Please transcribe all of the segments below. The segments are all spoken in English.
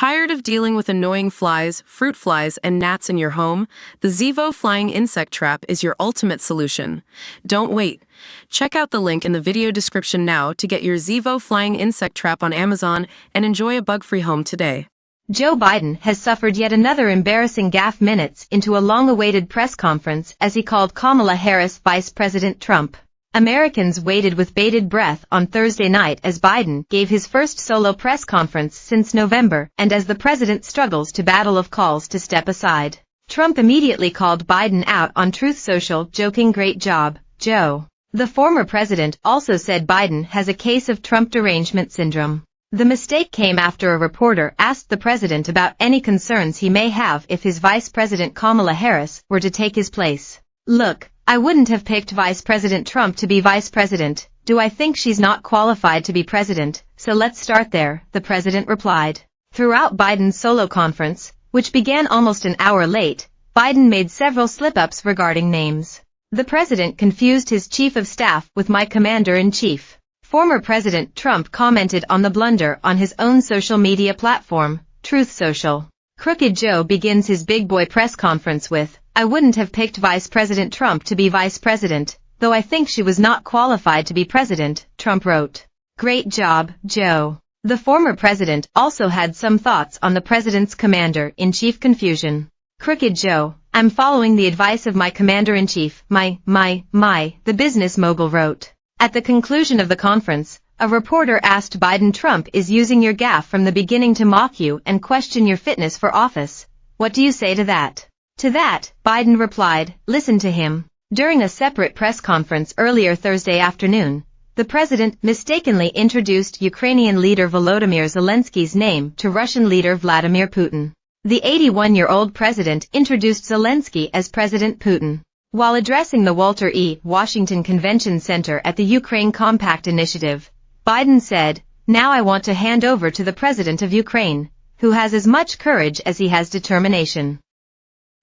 Tired of dealing with annoying flies, fruit flies, and gnats in your home? The Zevo Flying Insect Trap is your ultimate solution. Don't wait. Check out the link in the video description now to get your Zevo Flying Insect Trap on Amazon and enjoy a bug-free home today. Joe Biden has suffered yet another embarrassing gaffe minutes into a long-awaited press conference as he called Kamala Harris Vice President Trump. Americans waited with bated breath on Thursday night as Biden gave his first solo press conference since November and as the president struggles to battle of calls to step aside. Trump immediately called Biden out on Truth Social, joking, "Great job, Joe." The former president also said Biden has a case of Trump derangement syndrome. The mistake came after a reporter asked the president about any concerns he may have if his Vice President Kamala Harris were to take his place. "Look, I wouldn't have picked Vice President Trump to be vice president. Do I think she's not qualified to be president? So let's start there," the president replied. Throughout Biden's solo conference, which began almost an hour late, Biden made several slip-ups regarding names. The president confused his chief of staff with my commander-in-chief. Former President Trump commented on the blunder on his own social media platform, Truth Social. Crooked Joe begins his big boy press conference with, "I wouldn't have picked Vice President Trump to be vice president, though I think she was not qualified to be president," Trump wrote. "Great job, Joe." The former president also had some thoughts on the president's commander-in-chief confusion. "Crooked Joe, I'm following the advice of my commander-in-chief, the business mogul wrote. At the conclusion of the conference, a reporter asked Biden, "Trump is using your gaffe from the beginning to mock you and question your fitness for office. What do you say to that?" To that, Biden replied, "Listen to him." During a separate press conference earlier Thursday afternoon, the president mistakenly introduced Ukrainian leader Volodymyr Zelensky's name to Russian leader Vladimir Putin. The 81-year-old president introduced Zelensky as President Putin. While addressing the Walter E. Washington Convention Center at the Ukraine Compact Initiative, Biden said, "Now I want to hand over to the president of Ukraine, who has as much courage as he has determination.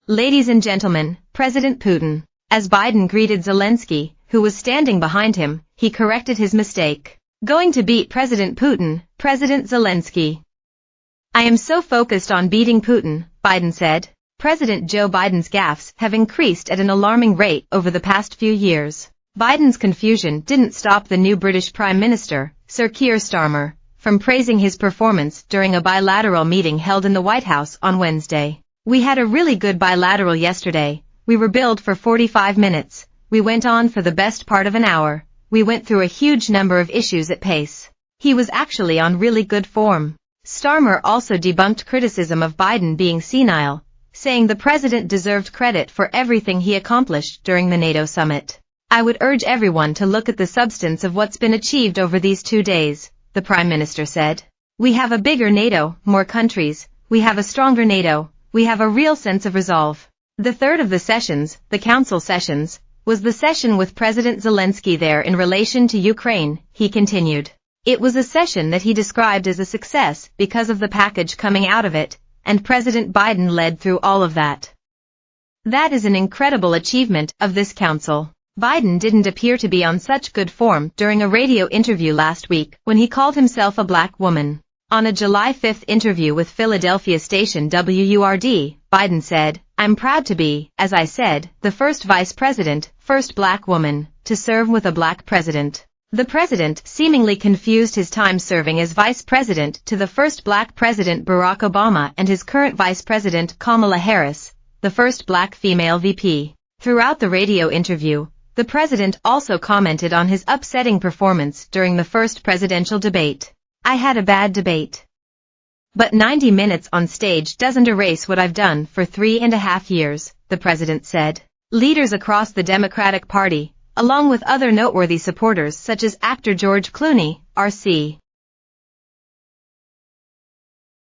Ladies and gentlemen, President Putin." As Biden greeted Zelensky, who was standing behind him, he corrected his mistake. "Going to beat President Putin, President Zelensky." "I am so focused on beating Putin," Biden said. President Joe Biden's gaffes have increased at an alarming rate over the past few years. Biden's confusion didn't stop the new British Prime Minister, Sir Keir Starmer, from praising his performance during a bilateral meeting held in the White House on Wednesday. "We had a really good bilateral yesterday. We were billed for 45 minutes. We went on for the best part of an hour. We went through a huge number of issues at pace. He was actually on really good form." Starmer also debunked criticism of Biden being senile, saying the president deserved credit for everything he accomplished during the NATO summit. "I would urge everyone to look at the substance of what's been achieved over these 2 days, the prime minister said. "We have a bigger NATO, more countries. We have a stronger NATO. We have a real sense of resolve." The third of the sessions, the council sessions, was the session with President Zelensky there in relation to Ukraine, he continued. It was a session that he described as a success because of the package coming out of it, and President Biden led through all of that. "That is an incredible achievement of this council." Biden didn't appear to be on such good form during a radio interview last week when he called himself a black woman. On a July 5 interview with Philadelphia station WURD, Biden said, "I'm proud to be, as I said, the first vice president, first black woman, to serve with a black president." The president seemingly confused his time serving as vice president to the first black president Barack Obama and his current vice president Kamala Harris, the first black female VP. Throughout the radio interview, the president also commented on his upsetting performance during the first presidential debate. "I had a bad debate. But 90 minutes on stage doesn't erase what I've done for 3.5 years, the president said. Leaders across the Democratic Party, along with other noteworthy supporters such as actor George Clooney, R.C.